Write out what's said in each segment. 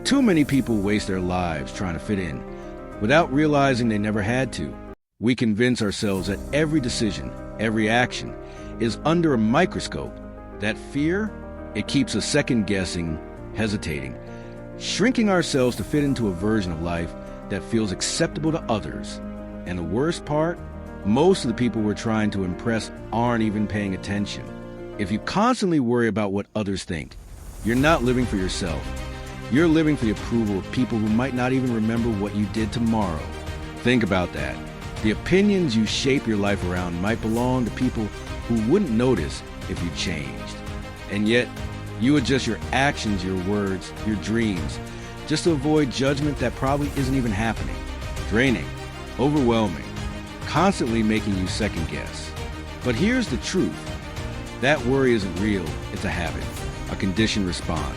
Too many people waste their lives trying to fit in, without realizing they never had to. We convince ourselves that every decision, every action, is under a microscope. That fear, it keeps us second-guessing, hesitating, shrinking ourselves to fit into a version of life that feels acceptable to others. And the worst part, most of the people we're trying to impress aren't even paying attention. If you constantly worry about what others think, you're not living for yourself. You're living for the approval of people who might not even remember what you did tomorrow. Think about that. The opinions you shape your life around might belong to people who wouldn't notice if you changed. And yet, you adjust your actions, your words, your dreams, just to avoid judgment that probably isn't even happening. Draining, overwhelming, constantly making you second guess. But here's the truth. That worry isn't real, it's a habit, a conditioned response.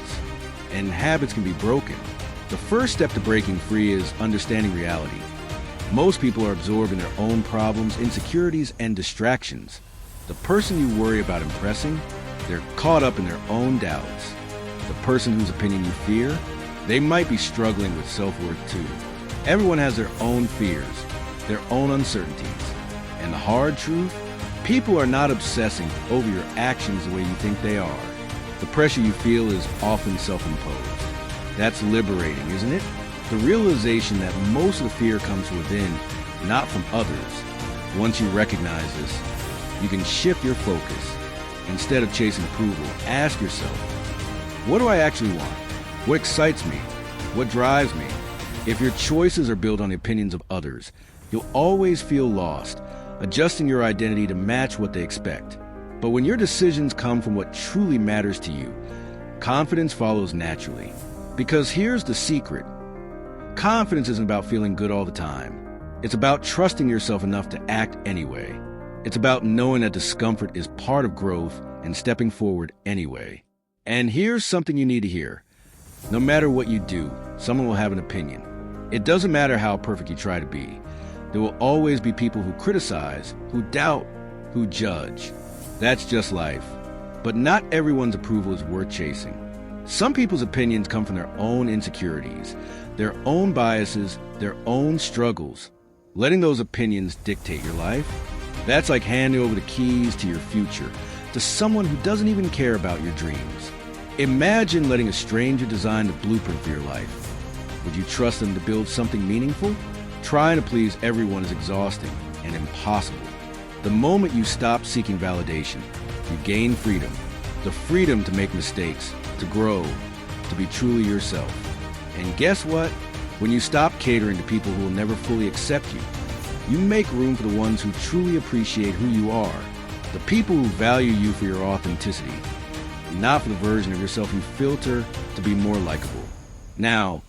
And habits can be broken. The first step to breaking free is understanding reality. Most people are absorbed in their own problems, insecurities, and distractions. The person you worry about impressing, they're caught up in their own doubts. The person whose opinion you fear, they might be struggling with self-worth too. Everyone has their own fears, their own uncertainties. And the hard truth, people are not obsessing over your actions the way you think they are. The pressure you feel is often self-imposed. That's liberating, isn't it? The realization that most of the fear comes from within, not from others. Once you recognize this, you can shift your focus. Instead of chasing approval, ask yourself, what do I actually want? What excites me? What drives me? If your choices are built on the opinions of others, you'll always feel lost, adjusting your identity to match what they expect. But when your decisions come from what truly matters to you, confidence follows naturally. Because here's the secret. Confidence isn't about feeling good all the time. It's about trusting yourself enough to act anyway. It's about knowing that discomfort is part of growth and stepping forward anyway. And here's something you need to hear. No matter what you do, someone will have an opinion. It doesn't matter how perfect you try to be. There will always be people who criticize, who doubt, who judge. That's just life. But not everyone's approval is worth chasing. Some people's opinions come from their own insecurities, their own biases, their own struggles. Letting those opinions dictate your life, that's like handing over the keys to your future to someone who doesn't even care about your dreams. Imagine letting a stranger design the blueprint for your life. Would you trust them to build something meaningful? Trying to please everyone is exhausting and impossible. The moment you stop seeking validation, you gain freedom. The freedom to make mistakes, to grow, to be truly yourself. And guess what? When you stop catering to people who will never fully accept you, you make room for the ones who truly appreciate who you are. The people who value you for your authenticity, not for the version of yourself you filter to be more likable. Now,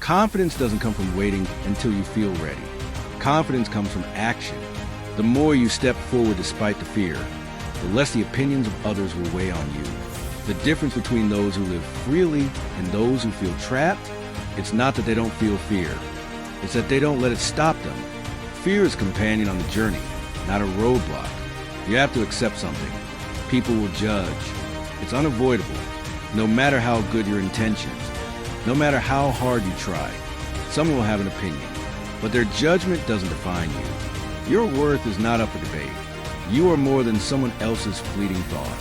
confidence doesn't come from waiting until you feel ready. Confidence comes from action. The more you step forward despite the fear, the less the opinions of others will weigh on you. The difference between those who live freely and those who feel trapped, it's not that they don't feel fear. It's that they don't let it stop them. Fear is a companion on the journey, not a roadblock. You have to accept something. People will judge. It's unavoidable. No matter how good your intentions, no matter how hard you try, someone will have an opinion. But their judgment doesn't define you. Your worth is not up for debate. You are more than someone else's fleeting thought.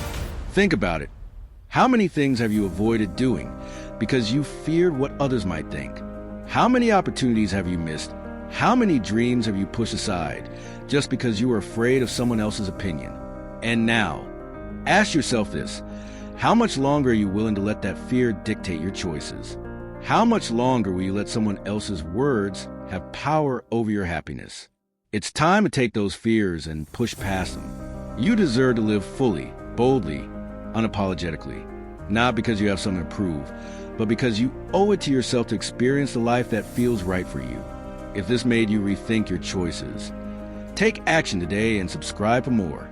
Think about it. How many things have you avoided doing because you feared what others might think? How many opportunities have you missed? How many dreams have you pushed aside just because you were afraid of someone else's opinion? And now, ask yourself this. How much longer are you willing to let that fear dictate your choices? How much longer will you let someone else's words have power over your happiness? It's time to take those fears and push past them. You deserve to live fully, boldly, unapologetically. Not because you have something to prove, but because you owe it to yourself to experience the life that feels right for you. If this made you rethink your choices, take action today and subscribe for more.